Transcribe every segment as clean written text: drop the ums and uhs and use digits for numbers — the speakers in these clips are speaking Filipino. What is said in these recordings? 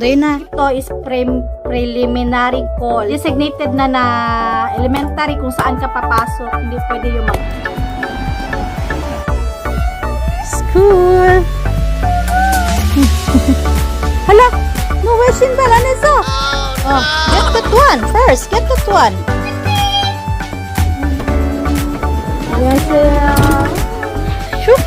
Doon na. Ito is preliminary call. Designated na elementary kung saan ka papasok. Hindi pwede yung school. Hala! No question ba, Laneso? Oh, get that one first. Get that one. Yes, shoot.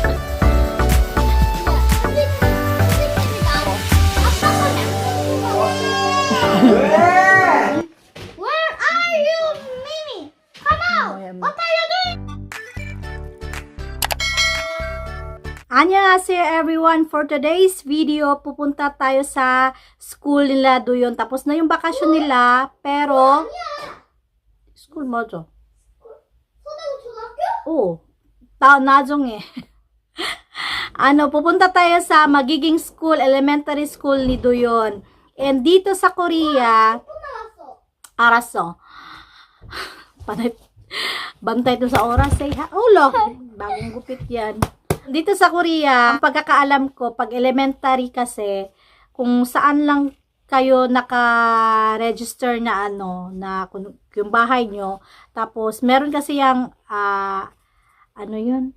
Where are you, Mimi? Come out! What are you doing? Annyeonghaseyo everyone! For today's video, pupunta tayo sa school nila doon. Tapos na yung bakasyon nila, pero school mo to? Oo. 나중에. Pupunta tayo sa magiging school, elementary school ni Doyon. And dito sa Korea, 알았어. Bantay to sa oras, say ha. Oh, look. Bagong gupit yan. Dito sa Korea, ang pagkakaalam ko, pag elementary kasi, kung saan lang kayo naka-register na na yung bahay nyo, tapos meron kasi yung, yun?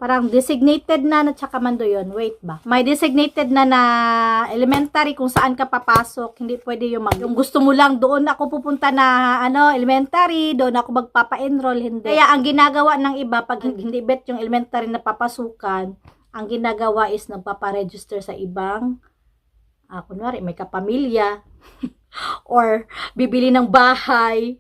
Parang designated na tsaka man doon. Wait ba? May designated na elementary kung saan ka papasok. Hindi pwede yung yung gusto mo lang doon ako pupunta na elementary, doon ako magpapa-enroll. Hindi. Kaya ang ginagawa ng iba pag hindi bet yung elementary na papasukan, ang ginagawa is nagpapa-register sa ibang kunwari may kapamilya or bibili ng bahay.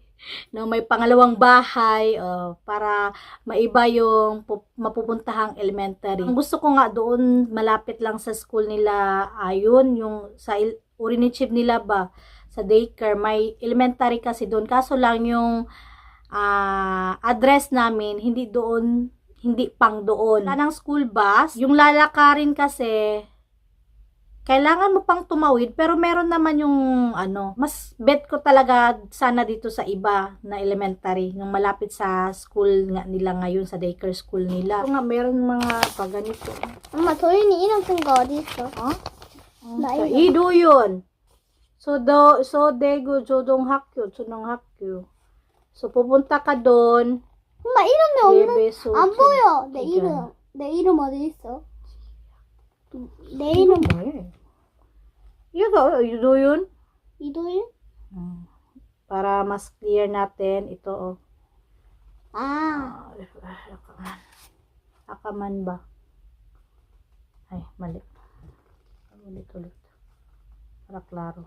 May pangalawang bahay para maiba yung mapupuntahang elementary. Ang gusto ko nga doon malapit lang sa school nila ayun yung sa Orinichip nila ba sa daycare may elementary kasi doon kaso lang yung address namin hindi pang doon. Wala ng school bus yung lalakarin kasi kailangan mo pang tumawid pero meron naman yung mas bet ko talaga sana dito sa iba na elementary yung malapit sa school nga nila ngayon sa daycare school nila. Ito nga meron mga paganito. 엄마, 도윤이 이름 쓴 거 어디 있어? 나 자, 이름. 이도윤 소대구 조동학교 초등학교. So pupunta ka doon. 엄마, 이름이 없는, 예배소 안 보여. 내 이건. 이름 어디 있어? 내 이름, Igo yun. 이도윤? Para mas clear natin ito 아, Akaman ba? Ay, mali. Ulit. Para klaro.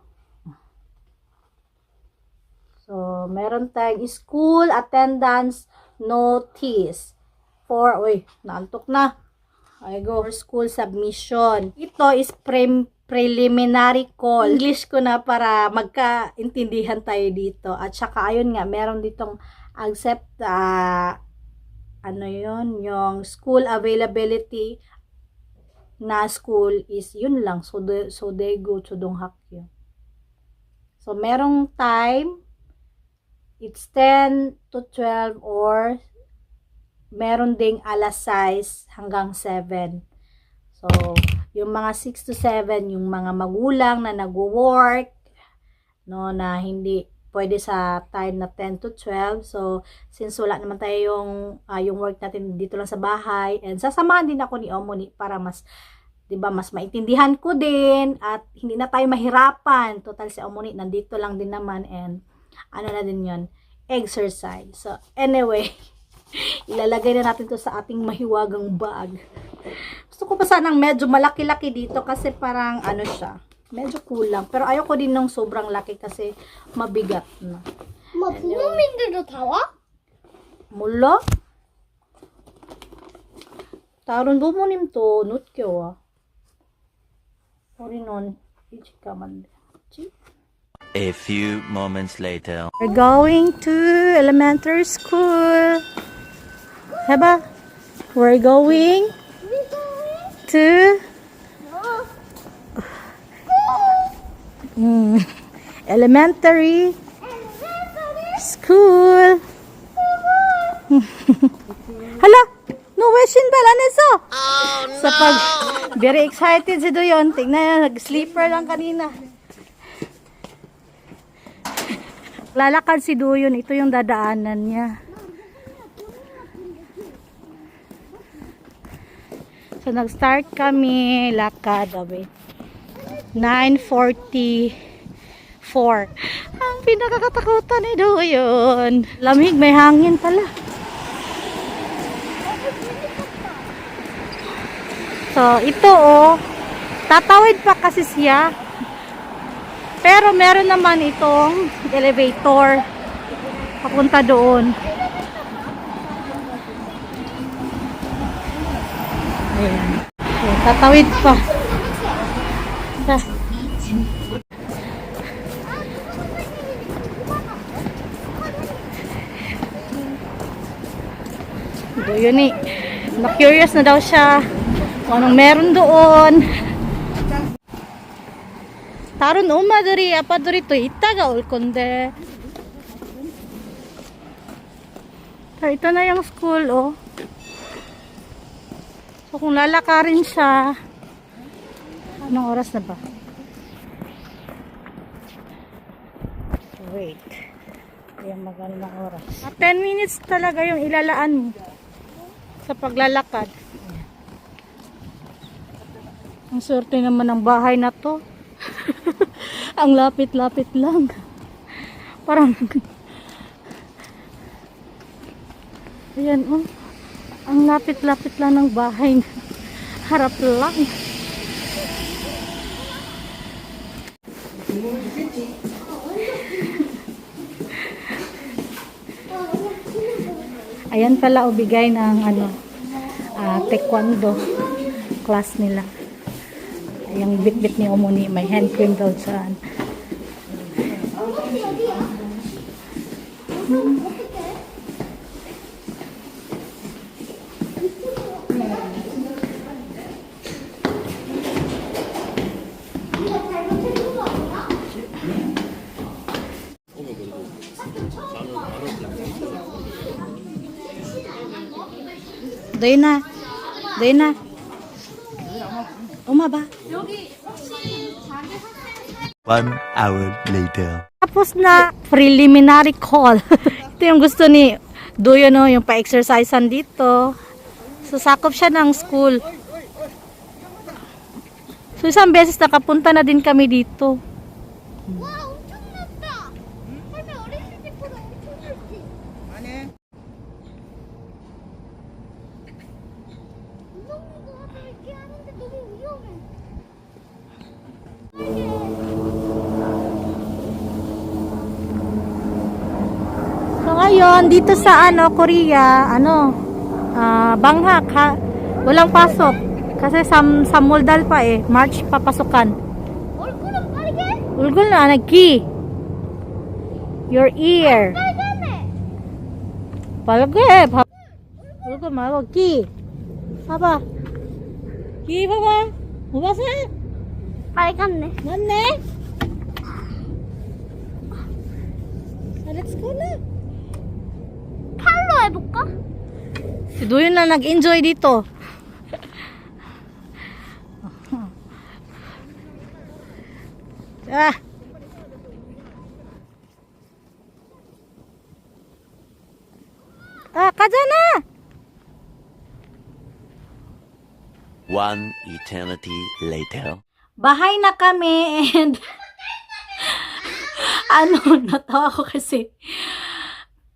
So, meron tayong school attendance notice for, naantok na. I go for school submission. Ito is preliminary call. English ko na para magkaintindihan tayo dito. At saka, ayun nga, meron ditong accept, yung school availability na school is yun lang. So they go to Donghakyo. So, merong time, it's 10 to 12 or meron ding alas 6 hanggang 7. So, yung mga 6 to 7, yung mga magulang na nagwo-work, na hindi pwede sa time na 10 to 12. So, since wala naman tayo yung work natin dito lang sa bahay, and sasamahan din ako ni Omoni para mas, mas maintindihan ko din, at hindi na tayo mahirapan. Total si Omoni, nandito lang din naman, and na din yun, exercise. So, anyway, ilalagay na natin to sa ating mahiwagang bag. Gusto ko pa sanang medyo malaki-laki dito kasi parang siya, medyo kulang. Pero ayoko din ng sobrang laki kasi mabigat na. 엄마, 부모님들도 다 와? 몰라? 다른 부모님도 늦게 와. 우리는 일찍 가면 되지? A few moments later. We're going to elementary school. Heba, we're going to elementary school. Hala, no question ba, Laneso? Oh no! Sa very excited si Doyon. Tingnan, nag-sleeper lang kanina. Lalakad si Duyon, ito yung dadaanan niya. So, nag-start kami, lakad, wait. 9:44. Ang pinakakatakutan ni Duyon. Lamig, may hangin pala. So, ito tatawid pa kasi siya. Pero meron naman itong elevator papunta doon. Ayan. So, tatawid pa. Yun eh. Na-curious na daw siya kung anong meron doon. Taron dari apa dari to itaga ulkonde. So, ito na yung school So kung lalakarin siya, anong oras na ba? Wait. Ayan, magandang oras. 10 minutes talaga yung ilalaan mo sa paglalakad. Ang swerte naman ng bahay na to. Ang lapit-lapit lang. Parang ayan ang lapit-lapit lang ng bahay. Harap lang. Ayan pala bigay ng taekwondo class nila. Yung bit-bit ni Omoni, may hand cream daw saan. Dayna. Uma ba? 1 hour later. Tapos na preliminary call. Ito yung gusto ni Duyon, yung pa-exercisean dito. So, sakop siya ng school. So, isang beses nakapunta na din kami dito. 와, 엄청났다. 할머니 어렸을 때보다 엄청났지. 무섭는 거 같아. 이렇게 하는데 너무 위험해. So, ngayon, dito sa Korea, banghak, ha? Walang pasok. Kasi sa Moldal pa March papasukan. 얼굴은 빨개? Ulgol na, nagki. Your ear. 빨갛네. Palagay, ulgol, mawag, ki. Haba. Ki, baba. Mubasa. 빨갛네. 맞네. Let's go na. 팔로 해볼까? Si Duyon na nag-enjoy dito. Ah. Kaja na. 1 eternity later. Bahay na kami and natawa ko kasi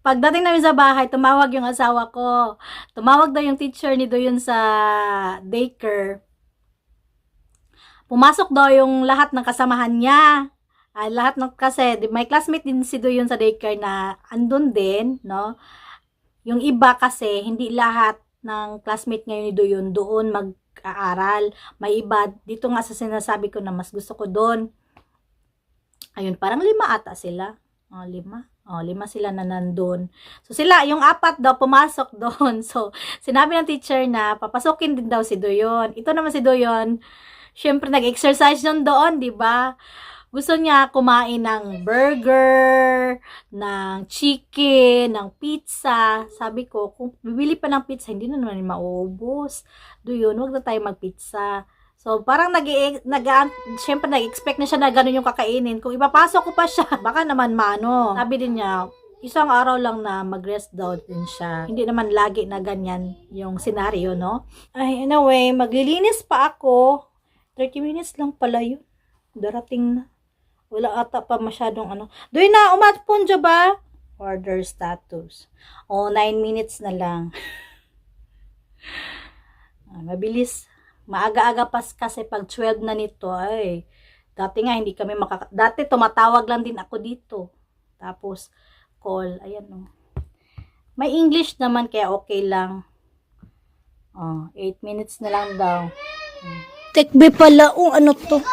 pagdating namin sa bahay, tumawag yung asawa ko. Tumawag daw yung teacher ni Duyon sa daycare. Pumasok daw yung lahat ng kasamahan niya. Kasi may classmate din si Duyon sa daycare na andun din, no? Yung iba kasi, hindi lahat ng classmate ngayon ni Duyon doon mag-aaral. May iba, dito nga sa sinasabi ko na mas gusto ko doon. Ayun, parang 5 ata sila. 5 sila na nandun. So sila, yung 4 daw pumasok doon. So sinabi ng teacher na papasukin din daw si Duyon. Ito naman si Duyon, syempre nag-exercise yun doon, di ba? Gusto niya kumain ng burger, ng chicken, ng pizza. Sabi ko, kung bibili pa ng pizza, hindi na naman mauubos. Duyon, wag na tayo mag-pizza. So, parang syempre nag-expect na siya na gano'n yung kakainin. Kung ipapasok ko pa siya, baka naman maano. Sabi din niya, isang araw lang na mag-rest daw din siya. Hindi naman lagi na ganyan yung senaryo, no? Ay, anyway, maglilinis pa ako. 30 minutes lang pala yun. Darating na. Wala ata pa masyadong ano. Doy na, umatpunja ba? Order status. 9 minutes na lang. Mabilis. Maaga-aga pas kasi pag 12 na nito, ay, dati nga hindi kami dati tumatawag lang din ako dito. Tapos, call, ayan o. May English naman, kaya okay lang. 8 minutes na lang daw. Tekbe pala, ano to?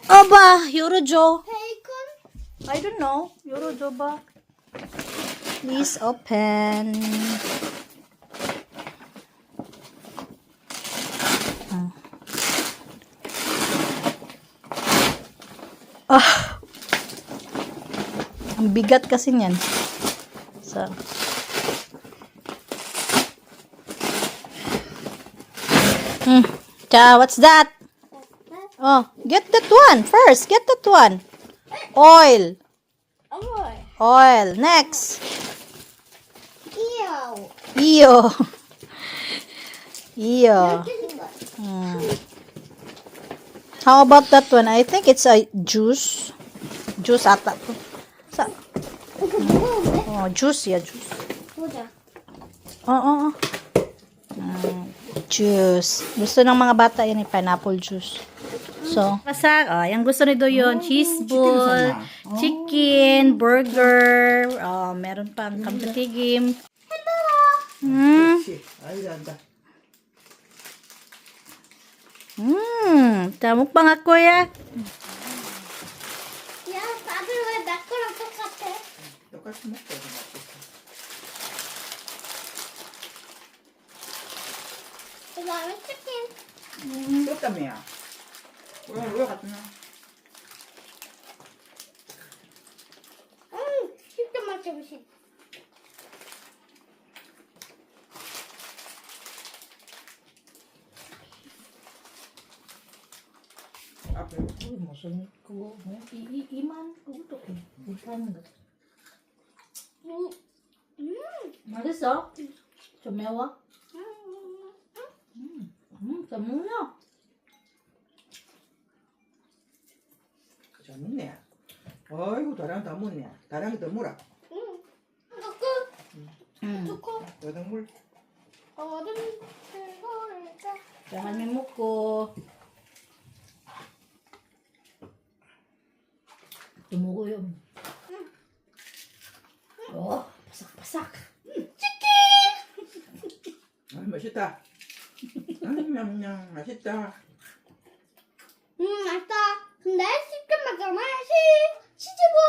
Aba, Eurojo. I don't know, Eurojo ba? Please open. Ang bigat kasi niyan. So. What's that? Oh, get that one first. Get that one. Oil. Oil. Next. Iyo. How about that one? I think it's a juice. Juice ata. Juice. Juice. Juice. Gusto ng mga bata yan, pineapple juice. So, pasak. Yung gusto nito yun, cheese ball, chicken, burger, meron pang kampitigim. Tamok pa nga kuya. 맛있어? 좀 매워? 좀 먹냐? 잘 먹네. 아이고, 다랑 다 먹네. 다랑이 더 물어. 여덟 자, 한입 먹고. 또 먹어요. 바삭바삭. 맛있다. 맛있다. 맛있다. 근데 치킨 먹잖아. 치즈볼.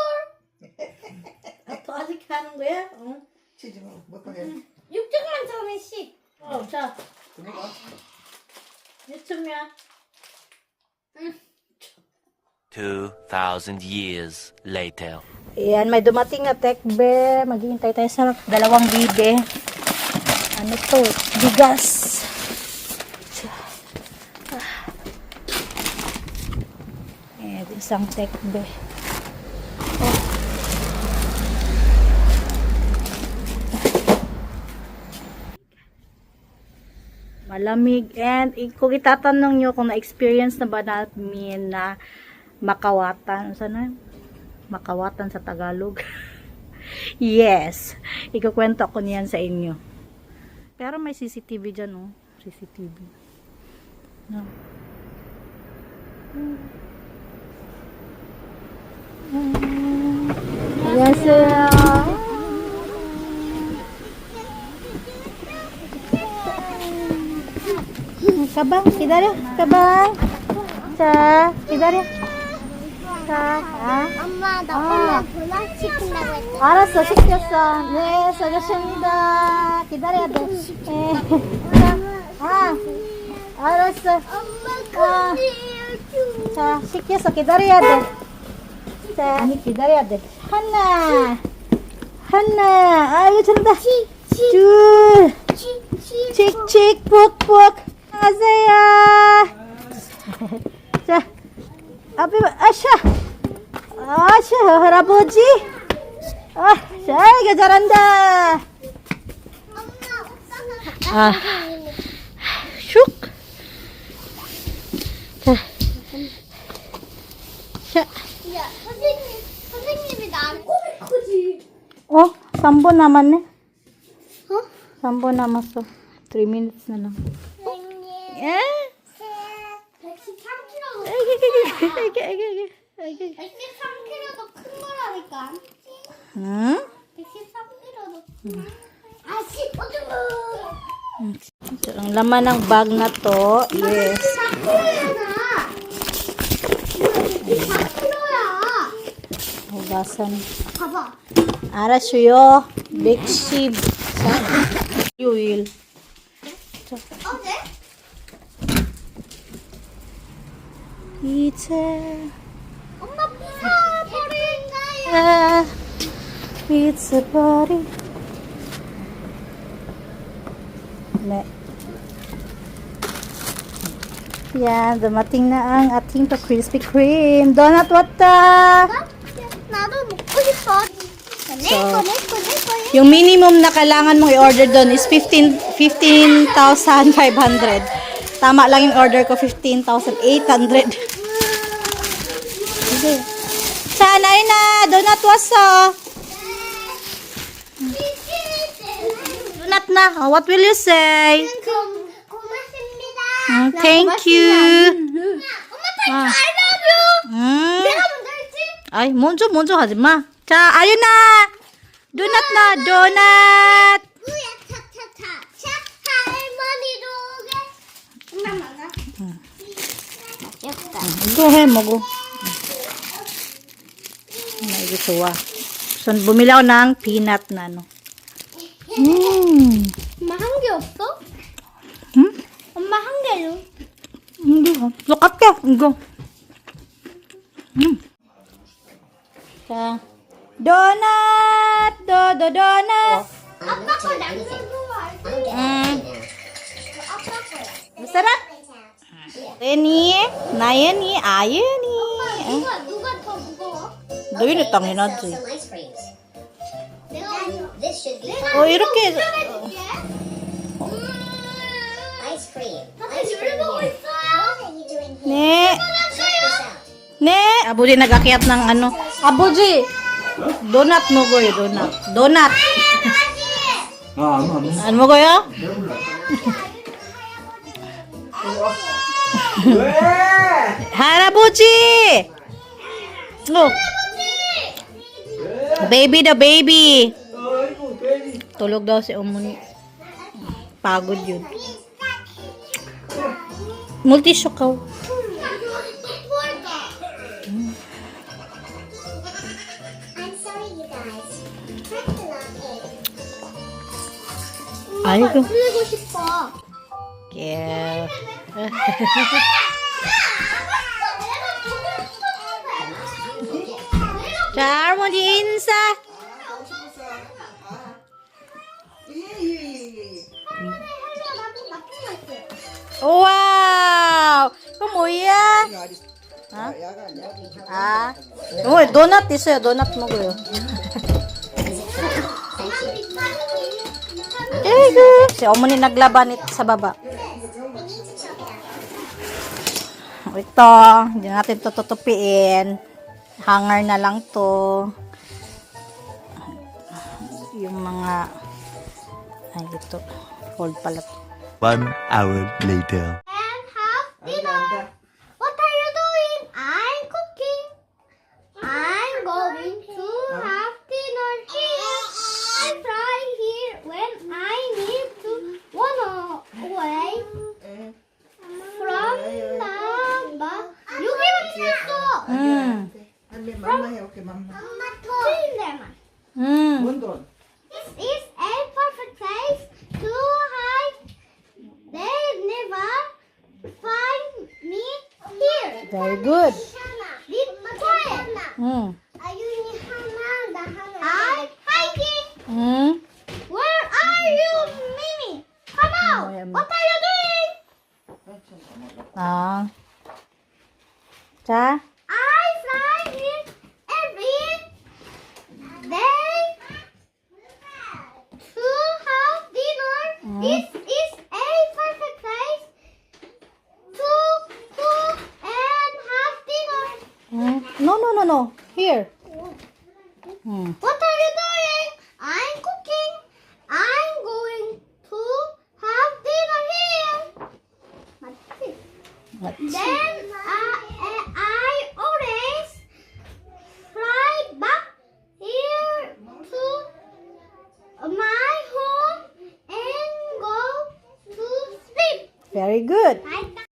또 아직 하는 거야? 응. 치즈 먹방 해. 육즙만 처음에 씩. 자, 먹어. 유튜브야. 2,000 years later. Ayan, may dumating na tekbe. Maghihintay tayo sa dalawang bibe. Ano to? Bigas. Ayan, isang tekbe. Malamig. And kung itatanong nyo kung na-experience na ba namin na makawatan. Sana yun? Makawatan sa Tagalog. Yes. Ikukwento ko niyan sa inyo. Pero may CCTV dyan, oh. CCTV. No. Yes, Kabang, kidarya. Kabang. 자, 기다려. 자, 엄마, 나 오늘 불맛 시킨다고 했잖아. 알았어, 시켰어. 네, 수고하셨습니다. 기다려야 돼. 네. 알았어. 엄마, 자, 시켰어. 기다려야 돼. 자, 아니, 기다려야 돼. 하나. 아이고, 잘한다. 둘. 칙칙, 푹푹. 안녕하세요. 자, 앞에 아샤, 할아버지. 자, 잘한다. 아, 슉. 자, 자, 야, 선생님이 나를 꼬비꼬지. 3분 남았네. 어? 3분 남았어. 3 minutes na lang. 선생님. 예? 113kg도 아기. 113kg도 큰 거라니까. 응? 113kg도. 아씨, 어쩌고. Ang laman ng bag na to is 113kg야. 113kg야. hugasan. 봐봐. 알았어요. 백십 요일. 어제? 이제 엄마 버린다요. pizza party. Ne. Yan, dumating na ang ating Krispy Kreme. Donut wata. 나도 먹고 싶어. 내 거. Yung minimum na kailangan mong i-order doon is 15,500. Tama lang yung order ko, 15,800. Okay. Sana yun na, donut waso. Donut na. Oh, what will you say? 고맙습니다. Thank you. 엄마 I love you. 내가 먼저 했지? Ay, 먼저 하지 마. 자, ayun na. Donut na, donut. 우야 차차차 할머니도 오게. 엄마 먹어. 맛있다. Go ahead, 먹어. May gusto wa. So, bumili ako ng peanut na, no. 엄마 한 개 없어? Hmm? 엄마 한 개요. Hindi ha. Lokat ka. Go. 자, donut. Donut. 아빠 거 남겨주고 할게. 아빠 거야. Masarap. Ini, Nayani, Ayani. 누가 더 무거워? Doon na tangin natin. Some ice creams. 내가 This should be Oh, 이렇게. 해줄게. ice cream. 다들 Ice 줄 cream 보고 here. 있어요. What are you doing here? Ne. Check this out. Ne. Abuji nag-akyat ng ano. Abuji. Donut mo goyo, donut. Donut. Ano mo goyo? 왜? Harabuji. Oh. Baby the baby. 아이고 베리. Tulog daw si Omuni. Pagod yun. Multi-shock ka. I'm sorry, you guys. Time to log in. Ayo. 풀리고 싶어. Yeah. 자, 할머니 인사. 예예예. Wow! Kumuya. 아? 야가 아니야? Ah. Oh, donut 있어요. donut 먹어요. Ayo. Si Omuni naglaban sa baba. Ito, hindi natin ito tutupiin. Hanger na lang to. Yung mga ay ito. Hold pala. 1 hour later. And have dinner. What are you doing? I'm cooking. I'm going to have dinner here. I fry here when I need to run away from the bus. 여기만 있어. 할매 맘마 해 오케이 맘마. 트인데만. 뭔 돈? This is a perfect place to hide. They never find me here. Very good. Be quiet. 아윤이 하나, 나 하나. I'm hiking. Where are you, Mimi? Come out. What are you doing? Ah. Cha? I fly here every day to have dinner. This is a perfect place to cook and have dinner. No. Here. What are you doing? I'm cooking. I'm going to have dinner here. Then I always fly back here to my home and go to sleep. Very good. I